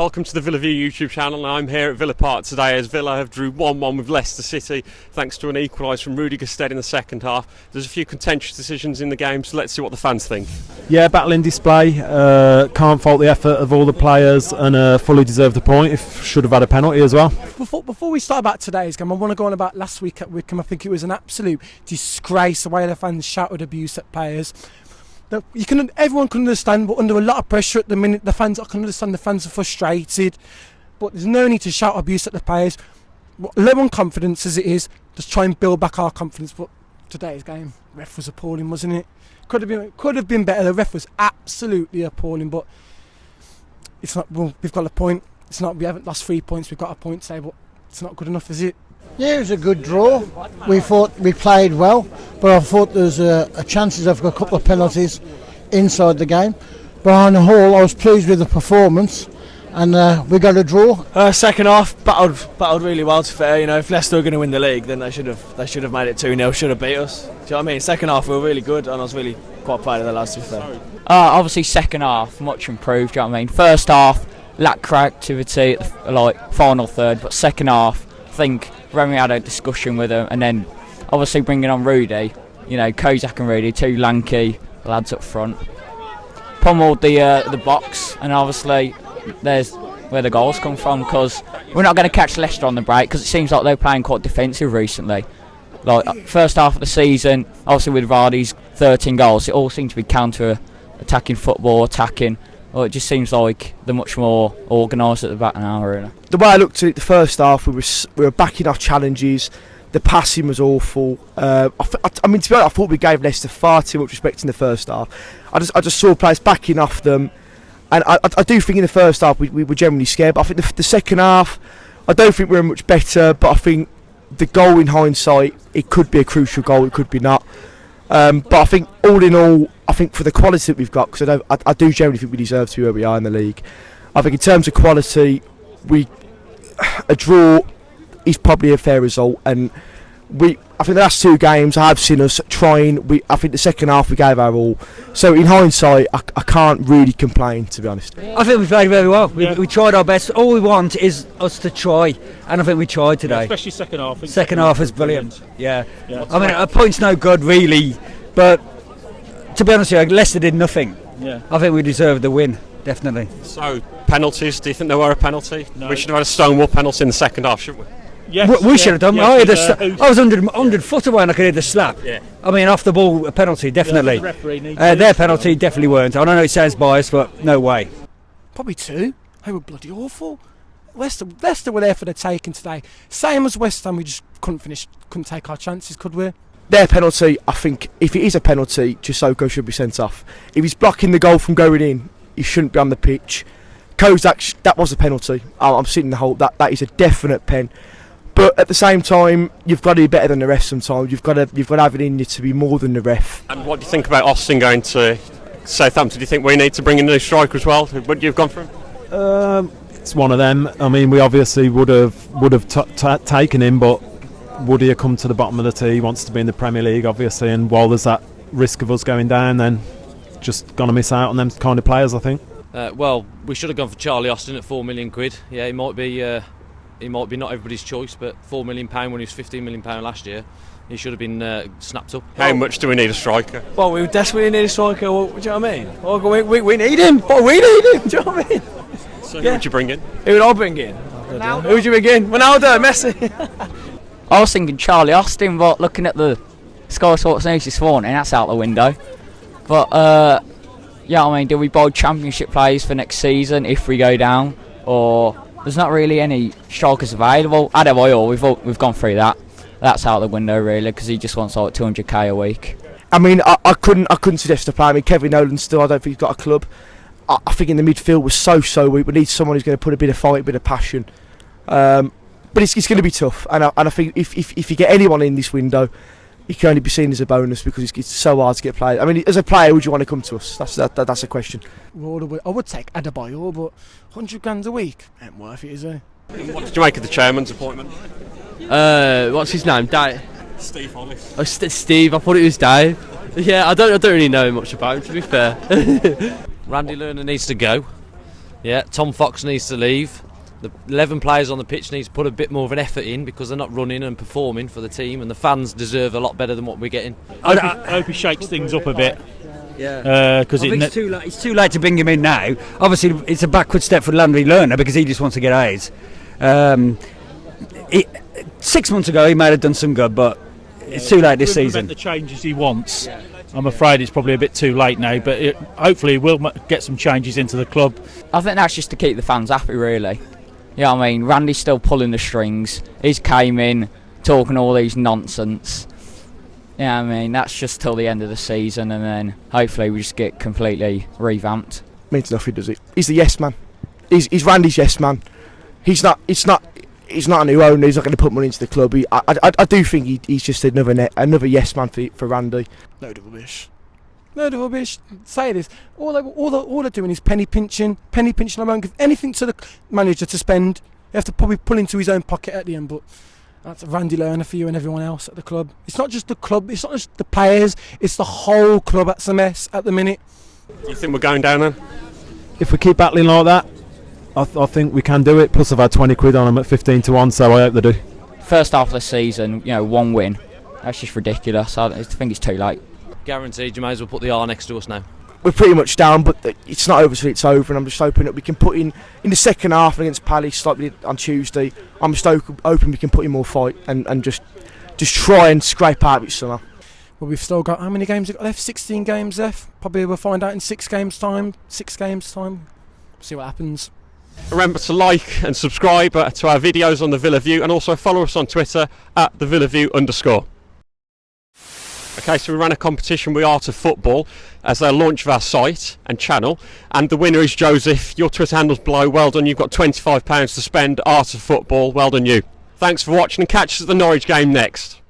Welcome to the Villa View YouTube channel. I'm here at Villa Park today as Villa have drew 1-1 with Leicester City thanks to an equaliser from Rudy Gestede in the second half. There's a few contentious decisions in the game, so let's see what the fans think. Yeah, battling display. Can't fault the effort of all the players and fully deserved the point. Should have had a penalty as well. Before we start about today's game, I want to go on about last week at Wickham. I think it was an absolute disgrace the way the fans shouted abuse at players. Everyone can understand, but under a lot of pressure at the minute, I can understand the fans are frustrated, but there's no need to shout abuse at the players. Low on confidence as it is, just try and build back our confidence. But today's game, ref was appalling, wasn't it? Could have been better. The ref was absolutely appalling, but it's not. Well, we've got a point. It's not. We haven't lost 3 points. We've got a point today, but it's not good enough, is it? Yeah, it was a good draw. We thought we played well, but I thought there was a chances of a couple of penalties inside the game. But on the whole, I was pleased with the performance, and we got a draw. Second half, battled really well. To be fair, you know, if Leicester were going to win the league, then they should have made it 2-0. Should have beat us. Do you know what I mean? Second half we were really good, and I was really quite proud of the lads. To be fair. Obviously, second half much improved. Do you know what I mean? First half lacked creativity, like final third, but second half, I think Remy had a discussion with him, and then obviously bringing on Rudy, you know, Kozak and Rudy, two lanky lads up front, pummeled the box, and obviously there's where the goals come from, because we're not going to catch Leicester on the break, because it seems like they're playing quite defensive recently. Like first half of the season, obviously with Vardy's 13 goals, it all seems to be counter-attacking football, attacking. Well, it just seems like they're much more organised at the back now, really. The way I looked at it, the first half, we were backing off challenges. The passing was awful. I mean, to be honest, I thought we gave Leicester far too much respect in the first half. I just saw players backing off them, and I do think in the first half we were generally scared. But I think the second half, I don't think we were much better. But I think the goal, in hindsight, it could be a crucial goal, it could be not. But I think all in all, I think for the quality that we've got, because I do generally think we deserve to be where we are in the league. I think in terms of quality, a draw is probably a fair result, and I think the last two games I have seen us trying. I think the second half we gave our all. So in hindsight, I can't really complain, to be honest. I think we played very well. We tried our best. All we want is us to try, and I think we tried today. Yeah, especially second half. Second half was brilliant. Yeah. I mean, a point's no good really, but to be honest with you, Leicester did nothing. Yeah. I think we deserved the win, definitely. So penalties? Do you think there were a penalty? No. We should have had a Stonewall penalty in the second half, shouldn't we? Yes, we should have done. Yes, I was 100 foot away and I could hear the slap. Yeah. I mean, off the ball, a penalty, definitely. Their penalty definitely weren't. I don't know, it sounds biased, but no way. Probably two. They were bloody awful. Leicester were there for the taking today. Same as West Ham, we just couldn't take our chances, could we? Their penalty, I think, if it is a penalty, Chisoko should be sent off. If he's blocking the goal from going in, he shouldn't be on the pitch. Kozak, that was a penalty. I'm sitting the whole. That is a definite pen. But at the same time, you've got to be better than the ref sometimes. You've got to have it in you to be more than the ref. And what do you think about Aston going to Southampton? Do you think we need to bring in a new striker as well? Would you have gone for him? It's one of them. I mean, we obviously would have taken him, but Woody have come to the bottom of the tee. He wants to be in the Premier League, obviously, and while there's that risk of us going down, then just gonna miss out on them kind of players, I think. Well, we should have gone for Charlie Austin at £4 million. Yeah, he might be not everybody's choice, but £4 million when he was £15 million last year, he should have been snapped up. How much do we need a striker? Well, we desperately need a striker. Well, do you know what I mean? Well, we need him. But we need him. Do you know what I mean? So who would you bring in? Who would I bring in? Who would you bring in? Ronaldo, Messi. I was thinking Charlie Austin, but looking at the Sky Sports News this morning, that's out the window. But yeah, I mean, do we buy Championship players for next season if we go down, or there's not really any strikers available? Adebayor, we've gone through that. That's out the window really, because he just wants like 200k a week. I mean, I couldn't suggest a player. I mean, Kevin Nolan still, I don't think he's got a club. I think in the midfield was so weak. We need someone who's going to put a bit of fight, a bit of passion. But it's going to be tough, and I think if you get anyone in this window, it can only be seen as a bonus, because it's so hard to get played. I mean, as a player, would you want to come to us? That's a question. I would take Adebayor, but £100 a week ain't worth it, is it? What did you make of the chairman's appointment? What's his name? Steve Hollis. Oh, Steve. I thought it was Dave. Yeah, I don't really know much about him, to be fair. Randy Lerner needs to go. Yeah, Tom Fox needs to leave. The 11 players on the pitch need to put a bit more of an effort in because they're not running and performing for the team, and the fans deserve a lot better than what we're getting. I hope he shakes things up a bit. Yeah, because it's too late. It's too late to bring him in now. Obviously, it's a backward step for Landry Lerner because he just wants to get A's. 6 months ago, he might have done some good, but it's too late this season. The changes he wants. I'm afraid it's probably a bit too late now, but hopefully we'll get some changes into the club. I think that's just to keep the fans happy, really. Yeah, I mean, Randy's still pulling the strings. He's came in talking all these nonsense. Yeah, I mean, that's just till the end of the season, and then hopefully we just get completely revamped. Means nothing, does it? He's the yes man. He's Randy's yes man. He's not a new owner. He's not going to put money into the club. I do think he's just another yes man for Randy. Load of rubbish. Load of rubbish. Say this. All they're doing is penny pinching. I won't give anything to the manager to spend. You have to probably pull into his own pocket at the end, but that's Randy Lerner for you and everyone else at the club. It's not just the club, it's not just the players, it's the whole club that's a mess at the minute. Do you think we're going down then? If we keep battling like that, I think we can do it. Plus I've had 20 quid on them at 15-1, so I hope they do. First half of the season, one win. That's just ridiculous. I think it's too late. Guaranteed, you may as well put the R next to us now. We're pretty much down, but it's not over till it's over, and I'm just hoping that we can put in the second half against Palace, like we did on Tuesday. I'm just hoping we can put in more fight and just try and scrape out of it somehow. Well, we've still got, how many games we've got left? 16 games left. Probably we'll find out in 6 games time. See what happens. Remember to like and subscribe to our videos on the Villa View, and also follow us on Twitter at the @VillaView_. Okay, so we ran a competition with Art of Football as their launch of our site and channel, and the winner is Joseph. Your Twitter handle's below. Well done, you've got £25 to spend. Art of Football, well done you. Thanks for watching, and catch us at the Norwich game next.